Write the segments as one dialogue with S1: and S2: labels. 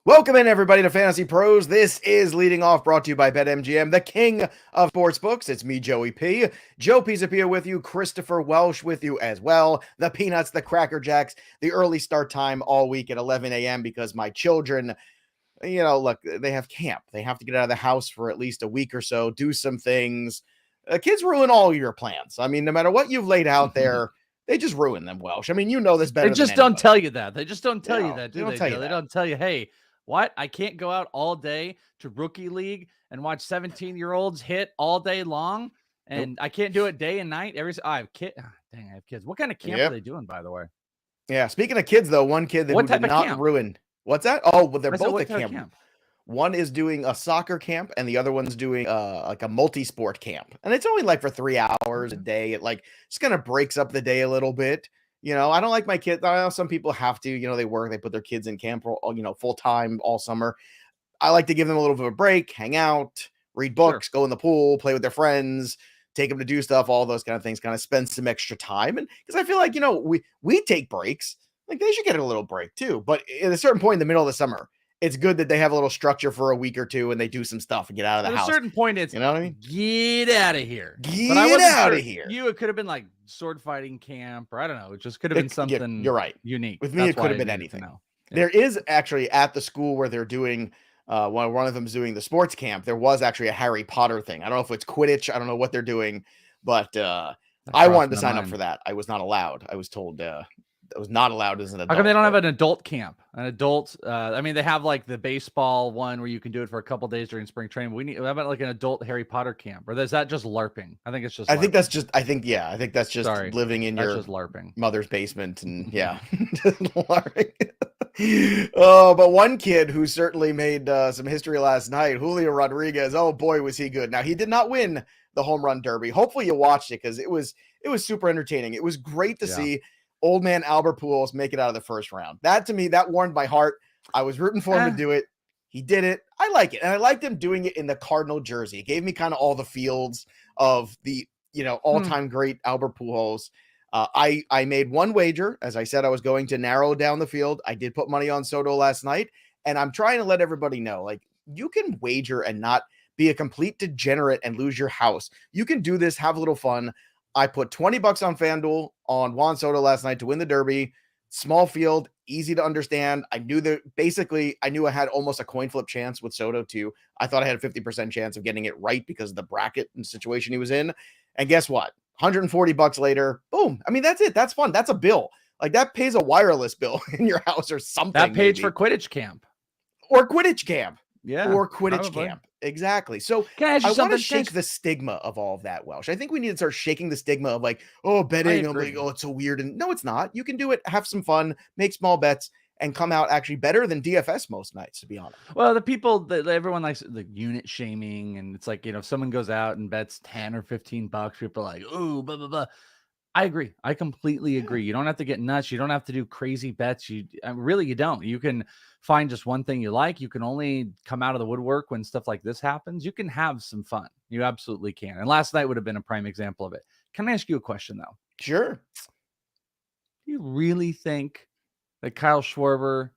S1: Welcome in, everybody, to Fantasy Pros. This is Leading Off, brought to you by BetMGM, the king of sportsbooks. It's me, Joey P. Joe Pisapia with you, Christopher Welsh with you as well. The Peanuts, the Cracker Jacks, the early start time all week at 11 a.m. because my children, look, they have camp. They have to get out of the house for at least a week or so, do some things. Kids ruin all your plans. I mean, no matter what you've laid out there, they just ruin them, Welsh. I mean, you know this better
S2: They
S1: than
S2: just don't
S1: anybody.
S2: tell you that. They just don't tell you
S1: No,
S2: that,
S1: they
S2: do
S1: don't
S2: they,
S1: tell you
S2: Joe? They
S1: that.
S2: don't tell you, hey, what? I can't go out all day to Rookie League and watch 17-year-olds hit all day long, and
S1: Nope.
S2: I can't do it day and night. I have kids. Dang, I have kids. What kind of camp are
S1: Yep.
S2: they doing, by the way?
S1: Yeah, speaking of kids, though, one kid who
S2: What
S1: did
S2: type of
S1: not
S2: camp?
S1: ruin. What's that? Oh, well, they're
S2: I said,
S1: both
S2: what
S1: at
S2: type of
S1: camp.
S2: camp?
S1: One is doing a soccer camp, and the other one's doing like a multi-sport camp. And it's only like for 3 hours a day. It just kind of breaks up the day a little bit. I don't like my kids. I know some people have to. They work, they put their kids in camp, full time all summer. I like to give them a little bit of a break, hang out, read books, go in the pool, play with their friends, take them to do stuff, all those kind of things, kind of spend some extra time. And because I feel like, we take breaks, like they should get a little break too. But at a certain point in the middle of the summer, it's good that they have a little structure for a week or two and they do some stuff and get out of the
S2: At
S1: house.
S2: a certain point, it's,
S1: you know what I mean?
S2: Get out of here.
S1: Get out of here.
S2: It could have been like sword fighting camp, or I don't know. It just could have been something
S1: you're right.
S2: unique.
S1: With me, it could have been anything.
S2: Yeah.
S1: There is actually at the school where they're doing one of them's doing the sports camp. There was actually a Harry Potter thing. I don't know if it's Quidditch. I don't know what they're doing, but I wanted to sign up for that. I was not allowed. I was told I was not allowed as an adult.
S2: How come they don't have an adult camp? An adult, they have like the baseball one where you can do it for a couple days during spring training. How about like an adult Harry Potter camp? Or is that just LARPing? I think it's just LARPing.
S1: I think that's just living in your
S2: just LARPing.
S1: Mother's basement and yeah. LARPing. But one kid who certainly made some history last night, Julio Rodriguez. Oh boy, was he good. Now he did not win the home run derby. Hopefully you watched it because it was super entertaining. It was great to see old man Albert Pujols make it out of the first round. That to me, that warmed my heart. I was rooting for him to do it. He did it. I like it. And I liked him doing it in the Cardinal jersey. It gave me kind of all the fields of the, all-time great Albert Pujols. I made one wager. As I said, I was going to narrow down the field. I did put money on Soto last night. And I'm trying to let everybody know, like, you can wager and not be a complete degenerate and lose your house. You can do this, have a little fun. I put $20 on FanDuel on Juan Soto last night to win the Derby. Small field, easy to understand. I knew I had almost a coin flip chance with Soto too. I thought I had a 50% chance of getting it right because of the bracket and situation he was in. And guess what? $140 later, boom. I mean, that's it. That's fun. That's a bill. Like that pays a wireless bill in your house or something.
S2: That pays for Quidditch camp.
S1: Or Quidditch camp.
S2: Yeah.
S1: Or Quidditch camp. Exactly. So I want to shake the stigma of all of that, Welsh. I think we need to start shaking the stigma of like, oh, betting. I'm like, oh, it's so weird. And no, it's not. You can do it, have some fun, make small bets, and come out actually better than DFS most nights, to be honest.
S2: Well, the people that everyone likes the unit shaming, and it's like, if someone goes out and bets 10 or $15, people are like, oh, blah, blah, blah. I agree. I completely agree. You don't have to get nuts. You don't have to do crazy bets. You don't. You can find just one thing you like. You can only come out of the woodwork when stuff like this happens. You can have some fun. You absolutely can. And last night would have been a prime example of it. Can I ask you a question, though?
S1: Sure.
S2: Do you really think that Kyle Schwarber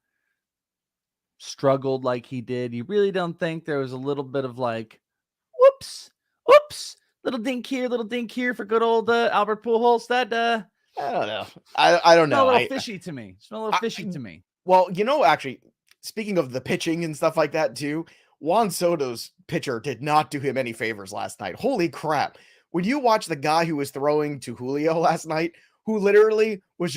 S2: struggled like he did? You really don't think there was a little bit of like, whoops, little dink here for good old Albert Pujols? That
S1: I don't know. I don't know.
S2: A little fishy to me. It's a little fishy to me.
S1: Well, actually, speaking of the pitching and stuff like that too, Juan Soto's pitcher did not do him any favors last night. Holy crap. When you watch the guy who was throwing to Julio last night, who literally was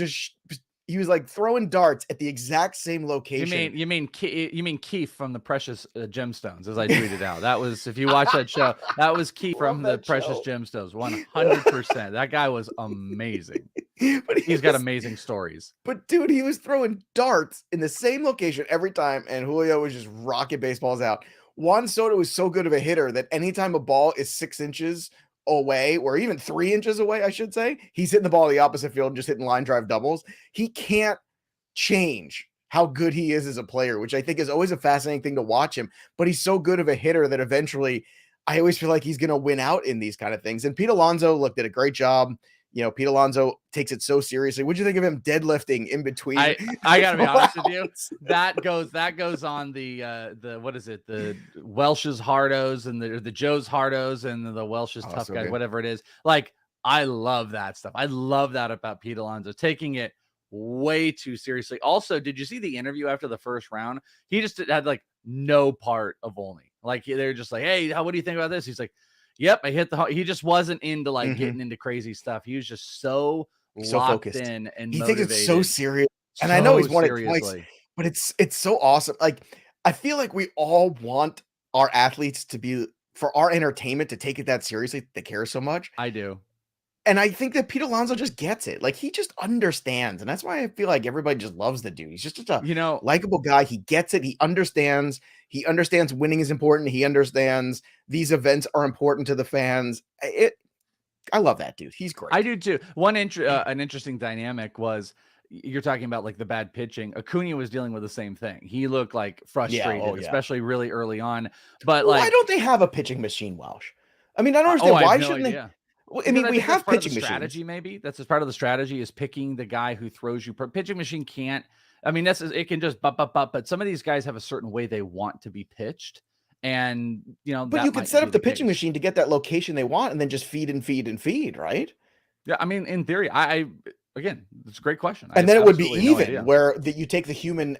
S1: he was like throwing darts at the exact same location.
S2: You mean Keith from the Precious Gemstones, as I tweeted out. That was, if you watch that show, that was Keith from the Precious Gemstones. 100%. That guy was amazing. But he's got amazing stories.
S1: But dude, he was throwing darts in the same location every time, and Julio was just rocking baseballs out. Juan Soto is so good of a hitter that anytime a ball is 6 inches away, or even 3 inches away, I should say, he's hitting the ball in the opposite field and just hitting line drive doubles. He can't change how good he is as a player, which I think is always a fascinating thing to watch him. But he's so good of a hitter that eventually I always feel like he's going to win out in these kind of things. And Pete Alonso did a great job. Pete Alonso takes it so seriously. What'd you think of him deadlifting in between?
S2: I gotta be honest with you. That goes on the what is it? The Welsh's Hardos and the Joe's Hardos and the Welsh's tough
S1: so
S2: guys,
S1: good.
S2: whatever it is. Like, I love that stuff. I love that about Pete Alonso, taking it way too seriously. Also, did you see the interview after the first round? He just had like no part of Olney. Like, they're just like, hey, what do you think about this? He's like, yep, I hit he just wasn't into like getting into crazy stuff. He was just so locked
S1: focused.
S2: in and
S1: He
S2: motivated.
S1: takes it so serious. And I know
S2: So
S1: he's won it twice,
S2: seriously.
S1: but it's so awesome. Like, I feel like we all want our athletes to be, for our entertainment, to take it that seriously. They care so much.
S2: I do.
S1: And I think that Pete Alonso just gets it. Like, he just understands. And that's why I feel like everybody just loves the dude. He's just a likable guy. He gets it. He understands. He understands winning is important. He understands these events are important to the fans. I love that dude. He's great.
S2: I do too. An interesting dynamic was, you're talking about like the bad pitching. Acuna was dealing with the same thing. He looked like frustrated, especially really early on. But
S1: why don't they have a pitching machine, Welsh? I mean, I don't understand. Why shouldn't they? Well, I mean, we have pitching
S2: strategy.
S1: machines.
S2: Maybe that's just part of the strategy, is picking the guy who throws you. Pitching machine can't. I mean, it can just but some of these guys have a certain way they want to be pitched. And
S1: but you can set up the pitching machine to get that location they want, and then just feed and feed and feed, right?
S2: Yeah, I mean, in theory, again, it's a great question.
S1: And then it would be even where that you take the human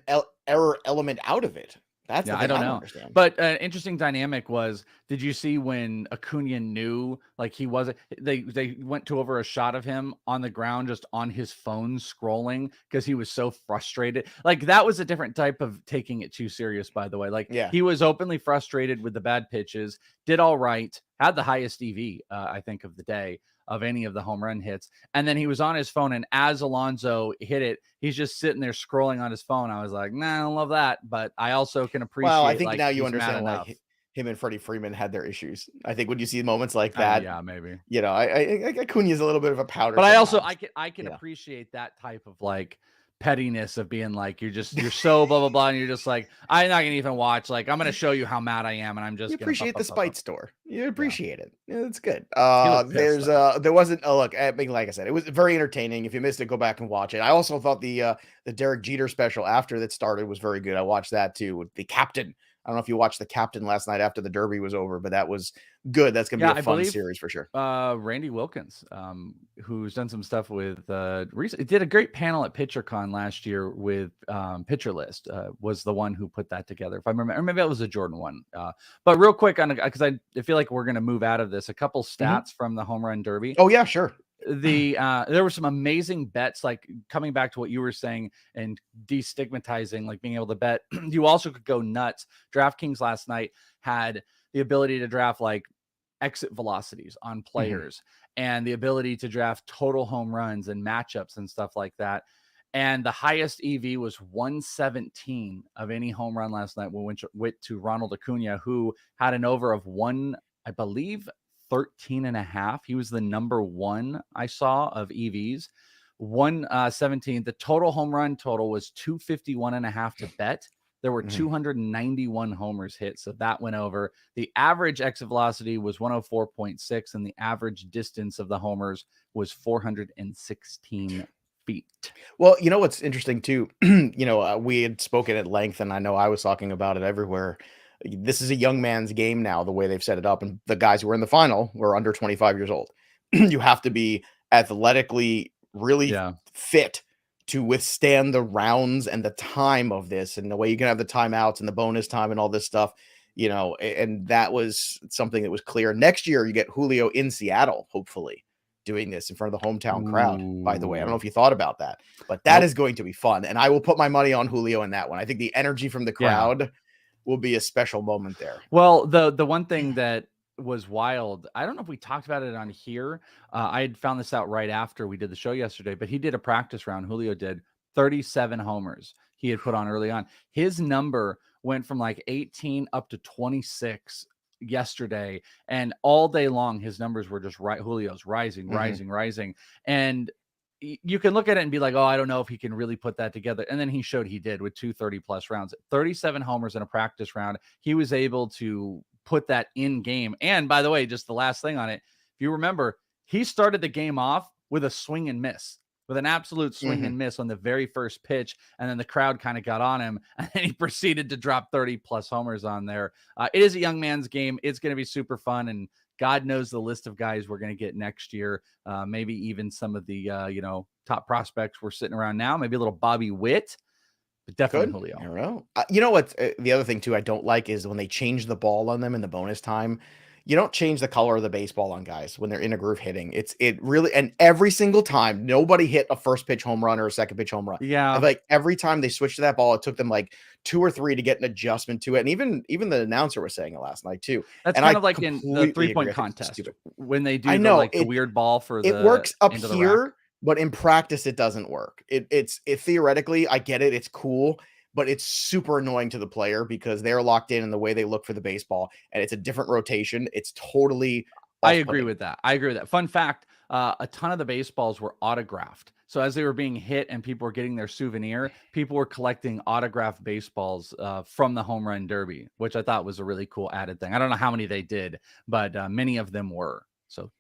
S1: error element out of it. That's the thing I don't understand.
S2: But an interesting dynamic was, did you see when Acuna knew, like, he wasn't, they went to over a shot of him on the ground, just on his phone scrolling because he was so frustrated. Like, that was a different type of taking it too serious, by the way. Like, he was openly frustrated with the bad pitches, did all right, had the highest EV, I think, of the day, of any of the home run hits. And then he was on his phone, and as Alonso hit it, he's just sitting there scrolling on his phone. I was like, nah, I don't love that. But I also can appreciate,
S1: I think now you understand why him and Freddie Freeman had their issues. I think when you see moments like that,
S2: yeah, maybe,
S1: Acuna's a little bit of a powder.
S2: But I can appreciate that type of like pettiness of being like, you're so blah blah blah, and you're just like, I'm not gonna even watch. Like, I'm gonna show you how mad I am, and I'm just
S1: gonna appreciate the spite store. You appreciate it. Yeah, it's good. There wasn't a look. I mean, like I said, it was very entertaining. If you missed it, go back and watch it. I also thought the Derek Jeter special after that started was very good. I watched that too with the captain. I don't know if you watched the captain last night after the Derby was over, but that was good. That's going to be a fun series for sure.
S2: Randy Wilkins, who's done some stuff with recently, did a great panel at PitcherCon last year with Pitcher List, was the one who put that together, if I remember, or maybe that was a Jordan one. But real quick, because I feel like we're going to move out of this, a couple stats from the home run derby.
S1: Oh yeah, sure.
S2: There were some amazing bets, like coming back to what you were saying and destigmatizing, like being able to bet. You also could go nuts. DraftKings last night had the ability to draft like exit velocities on players and the ability to draft total home runs and matchups and stuff like that. And the highest EV was 117 of any home run last night, which went to Ronald Acuna, who had an over of I believe 13.5. He was the number one I saw of EVs. 117. The total home run total was 251.5 to bet. There were 291 homers hit, so that went over. The average exit velocity was 104.6, and the average distance of the homers was 416 feet.
S1: Well, you know what's interesting too? We had spoken at length, and I know I was talking about it everywhere. This is a young man's game now, the way they've set it up. And the guys who were in the final were under 25 years old. You have to be athletically really fit to withstand the rounds and the time of this, and the way you can have the timeouts and the bonus time and all this stuff, and that was something that was clear. Next year, you get Julio in Seattle, hopefully, doing this in front of the hometown crowd, by the way. I don't know if you thought about that, but that is going to be fun. And I will put my money on Julio in that one. I think the energy from the crowd will be a special moment there.
S2: Well, the one thing that was wild, I don't know if we talked about it on here. I had found this out right after we did the show yesterday, but he did a practice round. Julio did 37 homers he had put on early on. His number went from like 18 up to 26 yesterday, and all day long his numbers were just right. Julio's rising. And you can look at it and be like, oh, I don't know if he can really put that together. And then he showed he did with 230 plus rounds, 37 homers in a practice round. He was able to put that in game. And by the way, just the last thing on it, if you remember, he started the game off with a swing and miss, with an absolute swing and miss on the very first pitch. And then the crowd kind of got on him and then he proceeded to drop 30 plus homers on there. It is a young man's game. It's going to be super fun. And God knows the list of guys we're going to get next year. Maybe even some of the, top prospects we're sitting around now, maybe a little Bobby Witt, but definitely Julio.
S1: I don't know. You know what? The other thing too I don't like is when they change the ball on them in the bonus time. You don't change the color of the baseball on guys when they're in a groove hitting. It really, and every single time nobody hit a first pitch home run or a second pitch home run.
S2: Yeah.
S1: I feel like every time they switched to that ball, it took them like 2 or 3 to get an adjustment to it. And even the announcer was saying it last night too.
S2: That's
S1: and
S2: kind of like in the 3-point
S1: agree.
S2: contest when they do the weird ball for
S1: it works up here, but in practice it doesn't work. It theoretically, I get it. It's cool. But it's super annoying to the player because they're locked in the way they look for the baseball, and it's a different rotation. It's totally
S2: I agree with that. Fun fact, a ton of the baseballs were autographed. So as they were being hit and people were getting their souvenir, people were collecting autographed baseballs from the home run derby, which I thought was a really cool added thing. I don't know how many they did, but many of them were. So,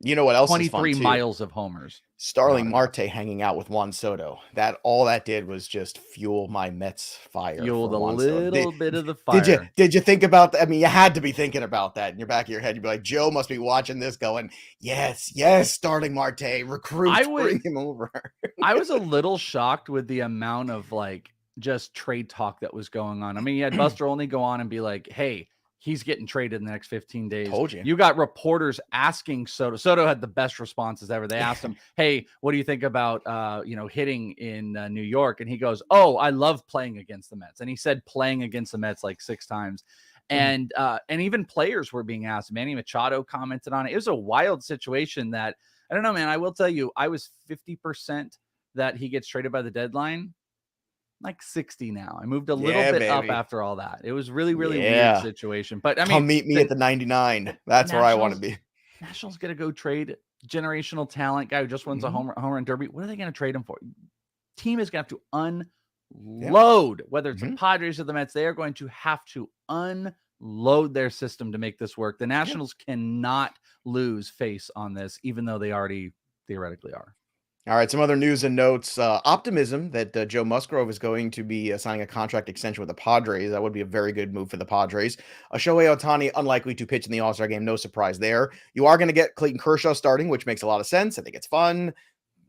S1: you know what else
S2: 23 miles of homers.
S1: Starling Marte hanging out with Juan Soto. All that did was just fuel my Mets fire.
S2: Fueled a little bit of the fire.
S1: Did you think about that? I mean, you had to be thinking about that in your back of your head. You'd be like, Joe must be watching this going, yes, Starling Marte, bring him over.
S2: I was a little shocked with the amount of just trade talk that was going on. I mean, you had Buster Olney go on and be like, hey, he's getting traded in the next 15 days.
S1: Told you.
S2: You got reporters asking Soto. Soto had the best responses ever. They asked him, hey, what do you think about, hitting in New York? And he goes, oh, I love playing against the Mets. And he said playing against the Mets like 6 times. And even players were being asked. Manny Machado commented on it. It was a wild situation that, I don't know, man. I will tell you, I was 50% that he gets traded by the deadline. Like 60 now. I moved a little bit up after all that. It was really, really weird situation. But I mean,
S1: come meet me at the 99. That's where I want to be.
S2: Nationals gonna go trade generational talent guy who just wins a home run derby. What are they gonna trade him for? Team is gonna have to unload, whether it's the Padres or the Mets. They are going to have to unload their system to make this work. The Nationals cannot lose face on this, even though they already theoretically are.
S1: All right, some other news and notes. Optimism that Joe Musgrove is going to be signing a contract extension with the Padres. That would be a very good move for the Padres. Shohei Ohtani, unlikely to pitch in the All-Star game. No surprise there. You are going to get Clayton Kershaw starting, which makes a lot of sense. I think it's fun.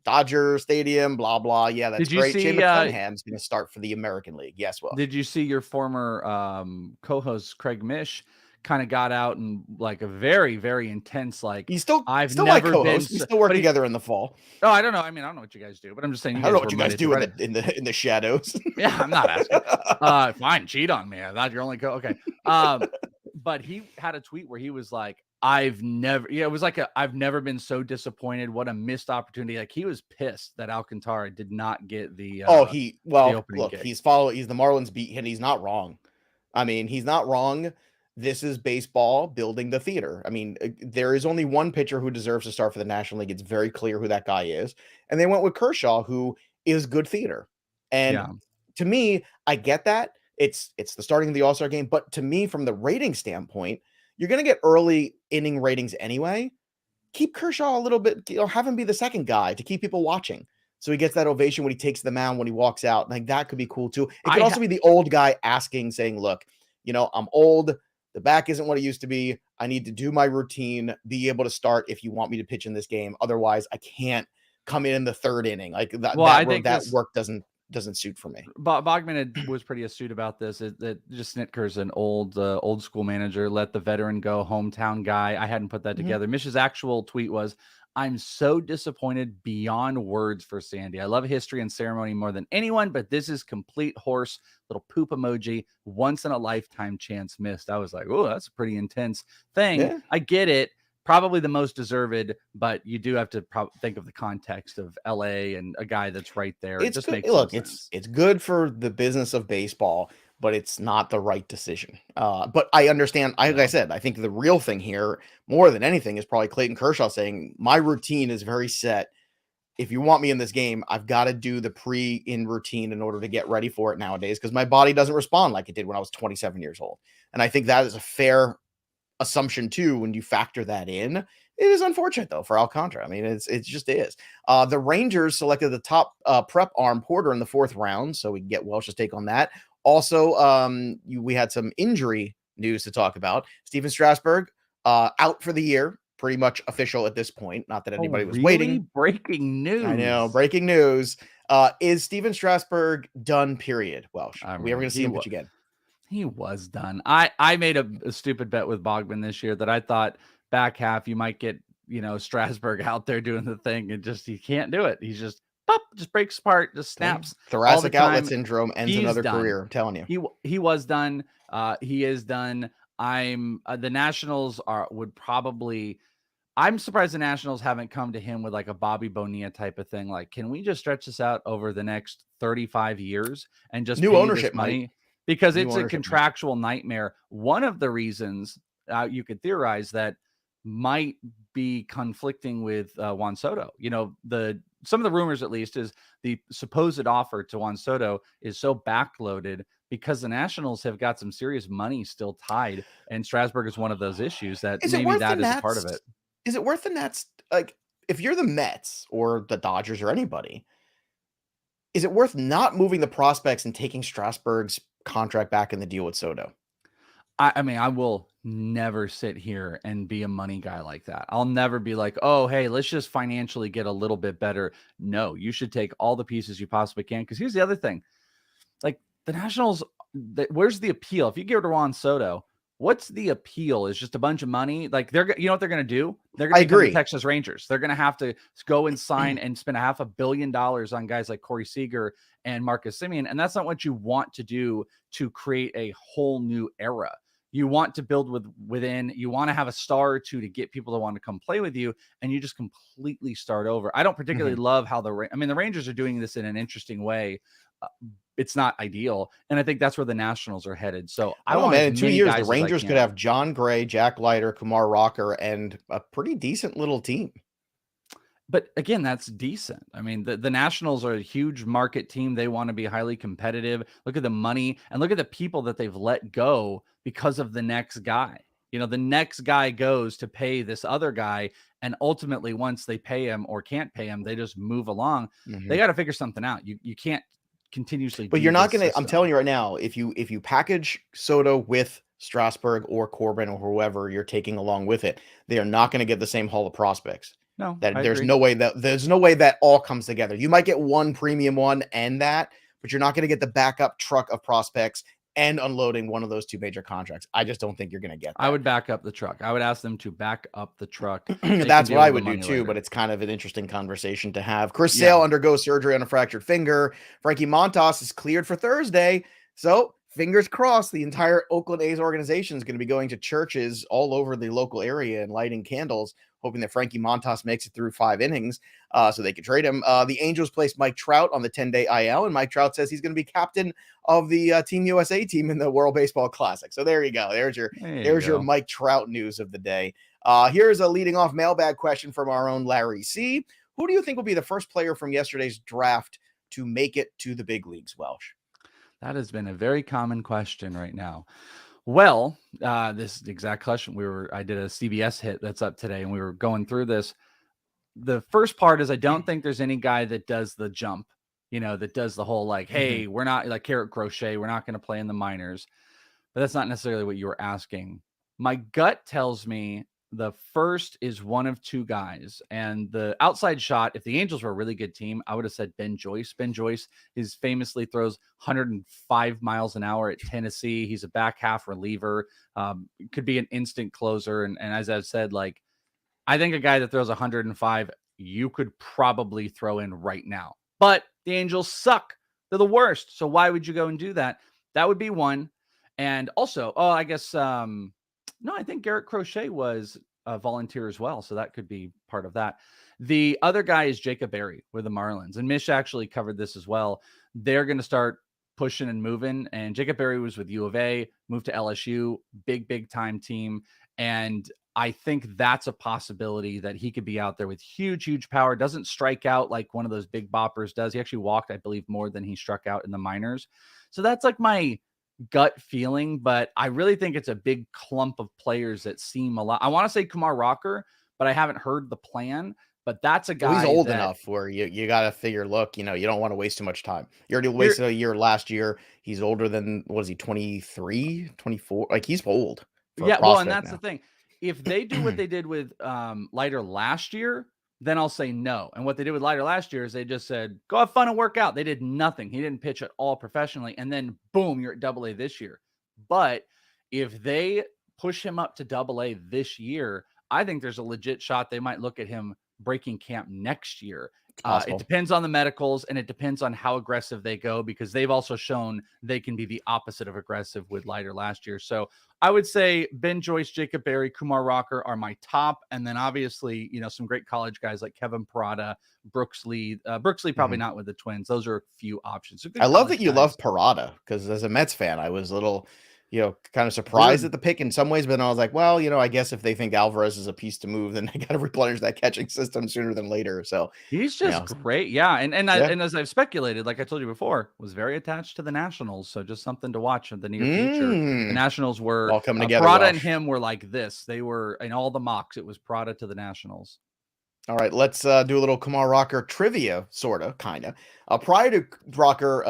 S1: Dodger Stadium, blah, blah. Yeah, that's great. Shane McClanahan's going to start for the American League. Yes, well.
S2: Did you see your former co-host, Craig Mish, kind of got out and like a very, very intense,
S1: he's still my co-host. We still work together in the fall.
S2: Oh, I don't know. I mean, I don't know what you guys do, but I'm just saying.
S1: I don't know what you guys do in the shadows.
S2: Yeah, I'm not asking. Fine, cheat on me. I thought you're only okay. But he had a tweet where he was like, I've never been so disappointed. What a missed opportunity. Like he was pissed that Alcantara did not get the
S1: look, gig. He's the Marlins beat hit. He's not wrong. I mean, he's not wrong. This is baseball building the theater. I mean, there is only one pitcher who deserves to start for the National League. It's very clear who that guy is. And they went with Kershaw, who is good theater. And to me, I get that. It's the starting of the All-Star game. But to me, from the rating standpoint, you're going to get early inning ratings anyway. Keep Kershaw a little bit, have him be the second guy to keep people watching. So he gets that ovation when he takes the mound, when he walks out. Like that could be cool too. It could also be the old guy saying, look, I'm old. The back isn't what it used to be. I need to do my routine, be able to start if you want me to pitch in this game. Otherwise, I can't come in the 3rd inning. Like that work doesn't suit for me.
S2: Bogman was pretty astute about this. That just Snitker's an old school manager. Let the veteran go, hometown guy. I hadn't put that together. Mish's actual tweet was, I'm so disappointed beyond words for Sandy. I love history and ceremony more than anyone, but this is complete horse, little poop emoji, once in a lifetime chance missed. I was like, oh, that's a pretty intense thing. Yeah. I get it. Probably the most deserved, but you do have to think of the context of LA and a guy that's right there.
S1: It just makes sense. It's good for the business of baseball, but it's not the right decision. But I understand. Like I said, I think the real thing here, more than anything, is probably Clayton Kershaw saying, my routine is very set. If you want me in this game, I've got to do the pre-in routine in order to get ready for it nowadays because my body doesn't respond like it did when I was 27 years old. And I think that is a fair assumption too when you factor that in. It is unfortunate though for Alcantara. I mean, it just is. The Rangers selected the top prep arm Porter in the 4th round, so we can get Welsh's take on that. Also, we had some injury news to talk about. Steven Strasburg out for the year, pretty much official at this point. Not that anybody was waiting.
S2: Breaking news.
S1: I know, breaking news. Is Steven Strasburg done? Period. Welsh. Are we ever going to see him pitch again?
S2: He was done. I made a stupid bet with Bogman this year that I thought back half you might get, Strasburg out there doing the thing, and just he can't do it. He's just just breaks apart, just snaps.
S1: Thoracic outlet syndrome, ends another career. I'm telling you.
S2: He was done. He is done. The Nationals would probably. I'm surprised the Nationals haven't come to him with like a Bobby Bonilla type of thing. Like, can we just stretch this out over the next 35 years and just
S1: new
S2: pay
S1: ownership
S2: this money? Because it's a contractual nightmare. One of the reasons you could theorize that might be conflicting with Juan Soto. Some of the rumors, at least, is the supposed offer to Juan Soto is so backloaded because the Nationals have got some serious money still tied, and Strasburg is one of those issues that maybe that is a part of it.
S1: Is it worth the Nets? Like, if you're the Mets or the Dodgers or anybody, is it worth not moving the prospects and taking Strasburg's contract back in the deal with Soto?
S2: I mean, I will never sit here and be a money guy like that. I'll never be like, oh, hey, let's just financially get a little bit better. No, you should take all the pieces you possibly can. Because here's the other thing. Like, the Nationals, where's the appeal? If you give it to Juan Soto, what's the appeal? Is just a bunch of money. Like, you know what they're going to do? They're going to become the Texas Rangers. They're going to have to go and sign and spend $500 million on guys like Corey Seager and Marcus Semien. And that's not what you want to do to create a whole new era. You want to build within. You want to have a star or two to get people to want to come play with you, and you just completely start over. I don't particularly love how the Rangers are doing this in an interesting way. It's not ideal, and I think that's where the Nationals are headed. So I want
S1: in 2 years the Rangers could have John Gray, Jack Leiter, Kumar Rocker, and a pretty decent little team.
S2: But again, that's decent. I mean, the Nationals are a huge market team. They want to be highly competitive. Look at the money and look at the people that they've let go because of the next guy. The next guy goes to pay this other guy. And ultimately, once they pay him or can't pay him, they just move along. They got to figure something out. You can't continuously.
S1: But you're not going to, I'm telling you right now, if you package Soto with Strasburg or Corbin or whoever you're taking along with it, they are not going to get the same haul of prospects.
S2: No,
S1: there's no way that all comes together. You might get one premium one and that, but you're not going to get the backup truck of prospects and unloading one of those two major contracts. I just don't think you're going to get that.
S2: I would back up the truck. I would ask them to back up the truck.
S1: That's what I would do too, but it's kind of an interesting conversation to have. Chris Sale undergoes surgery on a fractured finger. Frankie Montas is cleared for Thursday. So fingers crossed, the entire Oakland A's organization is going to be going to churches all over the local area and lighting candles, hoping that Frankie Montas makes it through 5 innings so they could trade him. The Angels placed Mike Trout on the 10-day IL, and Mike Trout says he's going to be captain of the Team USA team in the World Baseball Classic. So there you go. There's your Mike Trout news of the day. Here's a leading off mailbag question from our own Larry C. Who do you think will be the first player from yesterday's draft to make it to the big leagues, Welsh?
S2: That has been a very common question right now. Well, this exact question, I did a CBS hit that's up today, and we were going through this. The first part is I don't think there's any guy that does the jump, that does the whole like, hey, we're not like Carrot Crochet. We're not going to play in the minors. But that's not necessarily what you were asking. My gut tells me the first is one of two guys, and the outside shot, if the Angels were a really good team, I would have said Ben Joyce. Ben Joyce famously throws 105 miles an hour at Tennessee. He's a back half reliever, could be an instant closer. And as I've said, like, I think a guy that throws 105, you could probably throw in right now, but the Angels suck. They're the worst. So why would you go and do that? That would be one. And also, I guess, no, I think Garrett Crochet was a volunteer as well. So that could be part of that. The other guy is Jacob Berry with the Marlins. And Mish actually covered this as well. They're going to start pushing and moving. And Jacob Berry was with U of A, moved to LSU, big time team. And I think that's a possibility that he could be out there with huge power. Doesn't strike out like one of those big boppers does. He actually walked, I believe, more than he struck out in the minors. So that's like my gut feeling, but I really think it's a big clump of players that seem a lot. I want to say Kumar Rocker, but I haven't heard the plan. But that's a
S1: Well, he's
S2: guy
S1: old
S2: that
S1: enough where you got to figure, look, you don't want to waste too much time. You already
S2: here,
S1: wasted a year last year. He's older than, what is he, 23, 24? Like, he's old for a
S2: yeah, well, and
S1: prospect
S2: that's the
S1: now.
S2: thing. If they do what they did with Leiter last year, then I'll say no. And what they did with Leiter last year is they just said, go have fun and work out. They did nothing. He didn't pitch at all professionally. And then boom, you're at Double-A this year. But if they push him up to Double-A this year, I think there's a legit shot they might look at him breaking camp next year.
S1: It's
S2: It
S1: possible.
S2: depends on the medicals, and it depends on how aggressive they go, because they've also shown they can be the opposite of aggressive with Leiter last year. So I would say Ben Joyce, Jacob Berry, Kumar Rocker are my top. And then obviously, some great college guys like Kevin Parada, Brooks Lee. Brooks Lee probably not with the Twins. Those are a few options. So
S1: I love that
S2: college
S1: you
S2: guys.
S1: love Parada, because as a Mets fan, I was a little, kind of surprised at the pick in some ways, but then I was like, well, I guess if they think Alvarez is a piece to move, then they got to replenish that catching system sooner than later. So
S2: He's just great. Yeah. And
S1: yeah.
S2: as I've speculated, like I told you before, was very attached to the Nationals. So just something to watch in the near future. The Nationals were
S1: all coming together.
S2: Parada
S1: Welsh.
S2: and him were like this. They were in all the mocks. It was Parada to the Nationals.
S1: All right, let's do a little Kumar Rocker trivia, sort of, kind of. Prior to Rocker,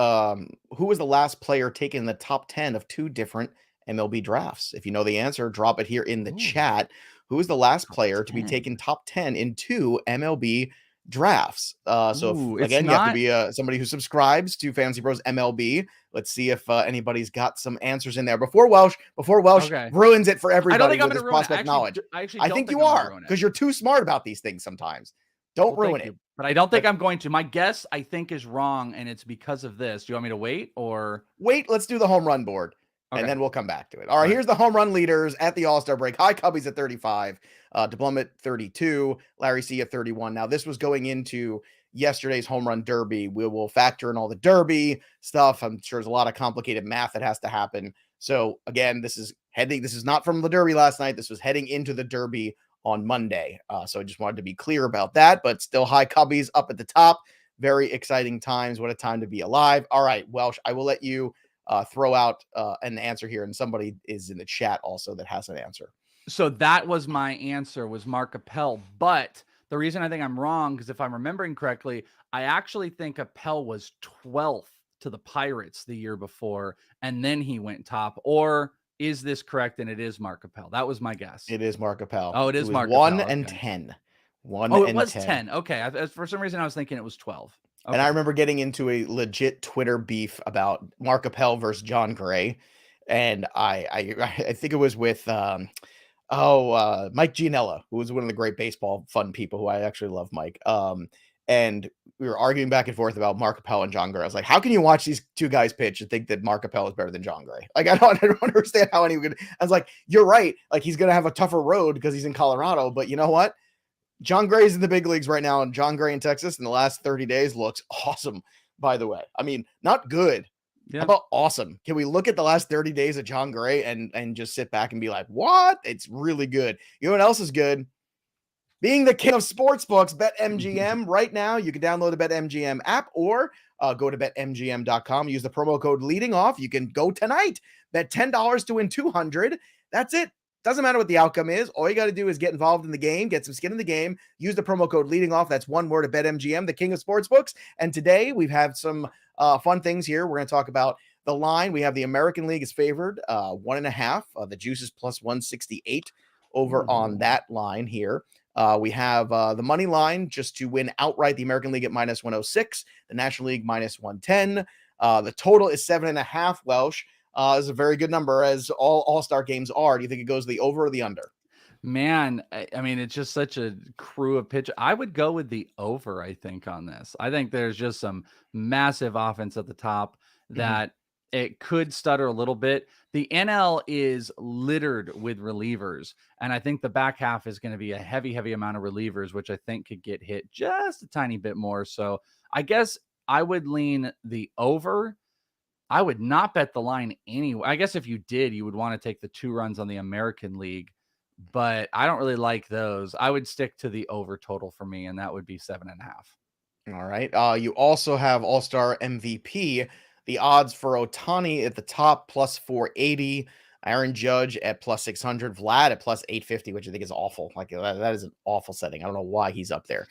S1: who was the last player taken in the top 10 of 2 different MLB drafts? If you know the answer, drop it here in the chat. Who was the last player to be taken top 10 in 2 MLB drafts? So again, you have to be somebody who subscribes to Fantasy Pros MLB. Let's see if anybody's got some answers in there before Welsh ruins it for everybody.
S2: I don't think I'm
S1: with
S2: going
S1: his
S2: to ruin
S1: prospect
S2: it.
S1: knowledge.
S2: I
S1: think you are, because you're too smart about these things sometimes. Don't ruin it.
S2: But I don't think I'm going to. My guess, I think, is wrong, and it's because of this. Do you want me to wait or
S1: wait? Let's do the home run board. And then we'll come back to it. All right, here's the home run leaders at the All-Star break. High Cubbies at 35, DeBlum at 32, Larry C at 31. Now, this was going into yesterday's home run derby. We will factor in all the derby stuff. I'm sure there's a lot of complicated math that has to happen. So, again, this is not from the derby last night. This was heading into the derby on Monday. So I just wanted to be clear about that, but still High Cubbies up at the top. Very exciting times. What a time to be alive. All right, Welsh, I will let you throw out an answer here, and somebody is in the chat also that has an answer.
S2: So that was my answer, was Mark Appel. But the reason I think I'm wrong, because if I'm remembering correctly, I actually think Appel was 12th to the Pirates the year before, and then he went top. Or is this correct? And it is Mark Appel. That was my guess.
S1: It is Mark Appel.
S2: Oh, it is Mark
S1: 1
S2: Appel.
S1: and 10. 1
S2: Oh,
S1: and
S2: it was
S1: 10.
S2: 10. Okay. For some reason, I was thinking it was 12. Okay.
S1: And I remember getting into a legit Twitter beef about Mark Appel versus John Gray. And I think it was with Mike Gianella, who was one of the great baseball fun people, who I actually love Mike. And we were arguing back and forth about Mark Appel and John Gray. I was like, how can you watch these two guys pitch and think that Mark Appel is better than John Gray? Like, I don't understand how anyone could. I was like, you're right. Like, he's going to have a tougher road because he's in Colorado. But you know what? John Gray's in the big leagues right now, and John Gray in Texas in the last 30 days looks awesome, by the way. I mean, not good. Yeah. How about awesome? Can we look at the last 30 days of John Gray and just sit back and be like, what? It's really good. You know what else is good? Being the king of sportsbooks, BetMGM. Right now, you can download the BetMGM app or go to BetMGM.com. Use the promo code leading off. You can go tonight. Bet $10 to win $200. That's it. Doesn't matter what the outcome is. All you got to do is get involved in the game, get some skin in the game, use the promo code leading off. That's one word at BetMGM, the king of sportsbooks. And today we've had some fun things here. We're going to talk about the line. We have the American League is favored 1.5. The juice is plus 168 over on that line here. We have the money line just to win outright. The American League at minus 106, the National League minus 110. The total is 7.5. Welsh. Is a very good number, as all All-Star games are. Do you think it goes the over or the under?
S2: Man, I mean, it's just such a crew of pitch. I would go with the over, I think, on this. I think there's just some massive offense at the top that it could stutter a little bit. The NL is littered with relievers, and I think the back half is going to be a heavy amount of relievers, which I think could get hit just a tiny bit more. So I guess I would lean the over. I would not bet the line anyway. I guess if you did, you would want to take the 2 runs on the American League, but I don't really like those. I would stick to the over total for me, and that would be 7.5.
S1: All right. You also have All-Star MVP. The odds for Ohtani at the top plus 480. Aaron Judge at plus 600, Vlad at plus 850, which I think is awful. Like that is an awful setting. I don't know why he's up there.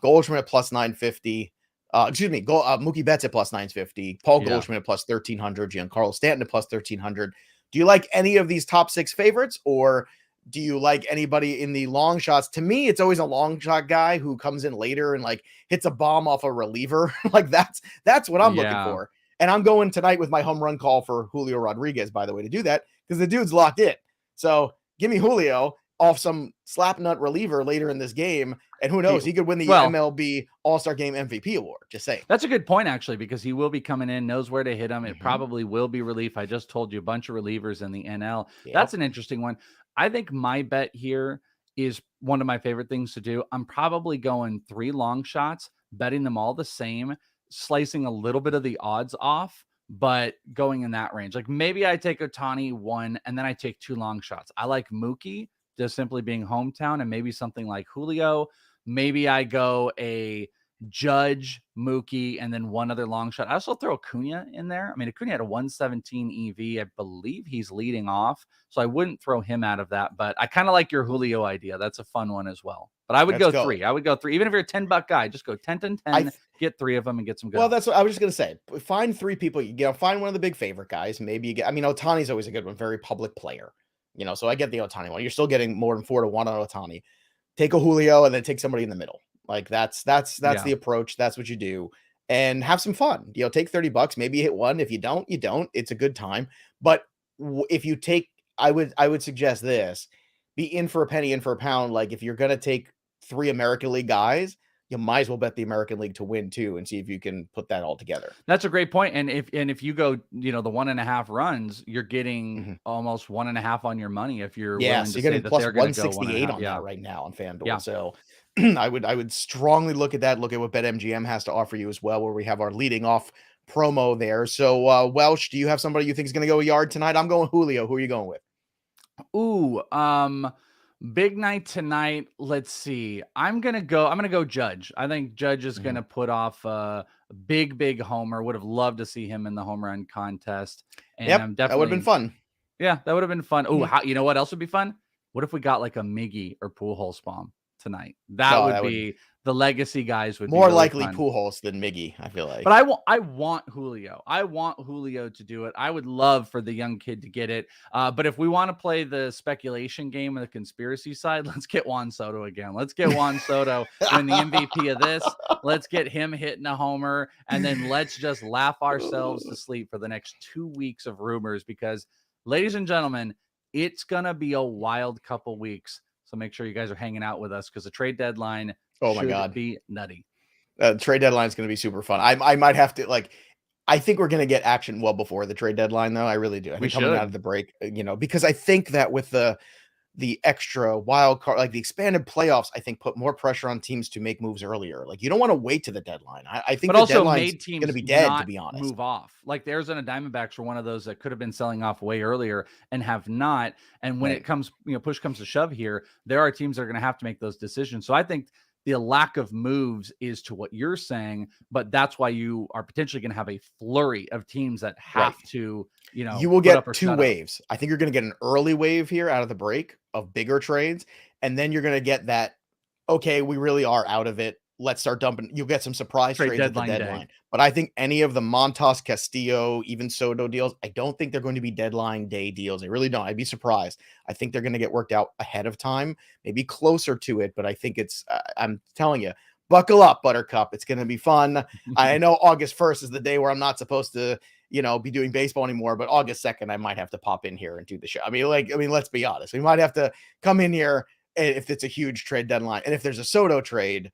S1: Goldschmidt at plus 950. Mookie Betts at plus 950. Paul Goldschmidt at plus 1300. Giancarlo Stanton at plus 1300. Do you like any of these top 6 favorites, or do you like anybody in the long shots? To me, it's always a long shot guy who comes in later and like hits a bomb off a reliever. Like that's what I'm looking for. And I'm going tonight with my home run call for Julio Rodriguez, by the way, to do that because the dude's locked in. So give me Julio off some slap nut reliever later in this game. And who knows, he could win the MLB All-Star Game MVP award. Just saying.
S2: That's a good point, actually, because he will be coming in, knows where to hit him. It probably will be relief. I just told you a bunch of relievers in the NL. Yep. That's an interesting one. I think my bet here is one of my favorite things to do. I'm probably going 3 long shots, betting them all the same, slicing a little bit of the odds off, but going in that range. Like maybe I take Ohtani 1 and then I take 2 long shots. I like Mookie just simply being hometown, and maybe something like Julio. Maybe I go a Judge, Mookie, and then 1 other long shot. I also throw Acuna in there. I mean, Acuna had a 117 EV. I believe he's leading off, so I wouldn't throw him out of that. But I kind of like your Julio idea. That's a fun one as well. But I would go 3. I would go 3. Even if you're a $10 guy, just go 10 and 10, get 3 of them and get some good.
S1: Well, that's what I was just going to say. Find 3 people. Find one of the big favorite guys. Maybe you get, Ohtani's always a good one. Very public player. So I get the Ohtani one. You're still getting more than 4 to 1 on Ohtani. Take a Julio and then take somebody in the middle. Like that's the approach. That's what you do, and have some fun. Take $30. Maybe you hit one. If you don't, you don't. It's a good time. But if you take, I would suggest this: be in for a penny, in for a pound. Like if you're gonna take 3 American League guys, you might as well bet the American League to win too, and see if you can put that all together.
S2: That's a great point. And if you go, the 1.5 runs, you're getting almost 1.5 on your money. If you're
S1: so you're getting plus 168 on that right now on FanDuel. Yeah. So I would strongly look at that. Look at what BetMGM has to offer you as well, where we have our leading off promo there. So Welsh, do you have somebody you think is going to go a yard tonight? I'm going Julio. Who are you going with?
S2: Ooh, big night tonight. Let's see. I'm gonna go Judge. I think Judge is gonna put off a big homer. Would have loved to see him in the home run contest. And I'm definitely,
S1: that would have been fun.
S2: Yeah, that would have been fun. Oh, you know what else would be fun? What if we got like a Miggy or Pujols bomb tonight? That would be the legacy guys would
S1: more
S2: be really
S1: likely
S2: fun.
S1: Pujols than Miggy, I feel like.
S2: But I want Julio. I want Julio to do it. I would love for the young kid to get it. But if we want to play the speculation game of the conspiracy side, let's get Juan Soto again. Let's get Juan Soto win the MVP of this. Let's get him hitting a homer, and then let's just laugh ourselves to sleep for the next 2 weeks of rumors, because, ladies and gentlemen, it's going to be a wild couple weeks. So make sure you guys are hanging out with us, because the trade deadline should be nutty.
S1: Trade deadline is going to be super fun. I might have to I think we're going to get action well before the trade deadline, though. I really do. I think coming out of the break, because I think that with the extra wild card, like the expanded playoffs, I think put more pressure on teams to make moves earlier. Like you don't want to wait to the deadline. I think, but also made teams going to be dead, to be honest.
S2: Move off. Like the Arizona Diamondbacks were one of those that could have been selling off way earlier and have not. And when it comes, push comes to shove here, there are teams that are going to have to make those decisions. So I think the lack of moves is to what you're saying, but that's why you are potentially going to have a flurry of teams that have to,
S1: you will get 2 waves. I think you're going to get an early wave here out of the break of bigger trades. And then you're going to get that, okay, we really are out of it. Let's start dumping. You'll get some surprise trades at the deadline. But I think any of the Montas, Castillo, even Soto deals, I don't think they're going to be deadline day deals. I really don't. I'd be surprised. I think they're going to get worked out ahead of time, maybe closer to it. But I think it's, I'm telling you, buckle up, Buttercup. It's going to be fun. I know August 1st is the day where I'm not supposed to, be doing baseball anymore, but August 2nd, I might have to pop in here and do the show. I mean, let's be honest. We might have to come in here if it's a huge trade deadline. And if there's a Soto trade,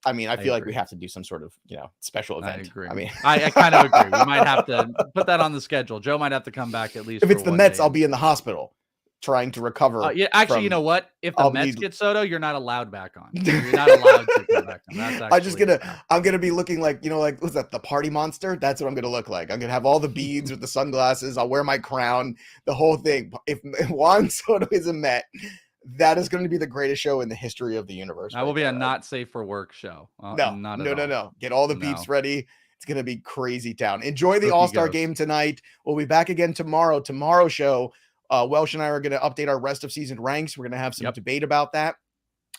S1: I feel like we have to do some sort of, special event.
S2: I agree.
S1: I mean,
S2: I kind of agree. We might have to put that on the schedule. Joe might have to come back at least.
S1: If it's the Mets, I'll be in the hospital trying to recover.
S2: Actually, you know what? If the Mets get Soto, you're not allowed back on. You're not allowed to come back on. That's
S1: I'm gonna be looking like, what's that? The party monster? That's what I'm gonna look like. I'm gonna have all the beads with the sunglasses. I'll wear my crown, the whole thing. If Juan Soto is a Met, that is going to be the greatest show in the history of the universe.
S2: That will be a not safe for work show.
S1: No. Get all the beeps ready. It's going to be crazy town. Enjoy the All-Star game tonight. We'll be back again tomorrow. Tomorrow's show, Welsh and I are going to update our rest of season ranks. We're going to have some debate about that.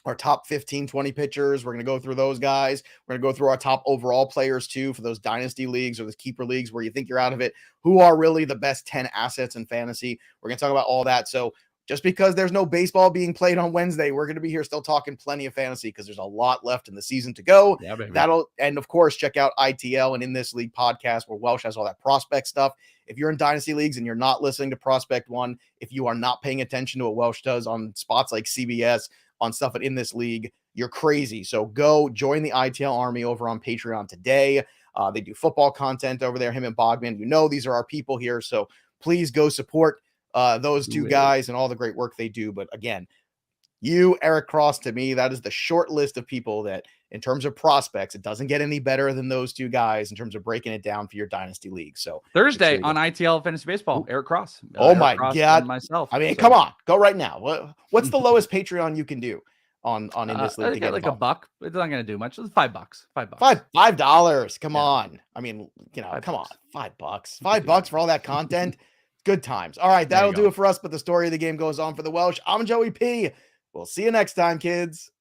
S1: Our top 15, 20 pitchers. We're going to go through those guys. We're going to go through our top overall players too for those dynasty leagues or the keeper leagues where you think you're out of it. Who are really the best 10 assets in fantasy? We're going to talk about all that. So just because there's no baseball being played on Wednesday, we're going to be here still talking plenty of fantasy because there's a lot left in the season to go.
S2: Yeah, baby.
S1: And of course, check out ITL and In This League podcast where Welsh has all that prospect stuff. If you're in dynasty leagues and you're not listening to Prospect One, if you are not paying attention to what Welsh does on spots like CBS, on stuff in this league, you're crazy. So go join the ITL army over on Patreon today. They do football content over there, him and Bogman. These are our people here. So please go support those two guys and all the great work they do. But again, you, Eric Cross, to me, that is the short list of people that in terms of prospects, it doesn't get any better than those two guys in terms of breaking it down for your dynasty league. So
S2: Thursday on ITL Fantasy Baseball, Eric Cross.
S1: Oh
S2: Eric
S1: my
S2: Cross
S1: God.
S2: and myself.
S1: I mean, come on, go right now. What's the lowest Patreon you can do on In This League?
S2: To get like $1. It's not going to do much. It's $5.
S1: $5. Come on. I mean, come on. $5. $5 for all that content. Good times. All right. That'll do it for us. But the story of the game goes on for the Welsh. I'm Joey P. We'll see you next time, kids.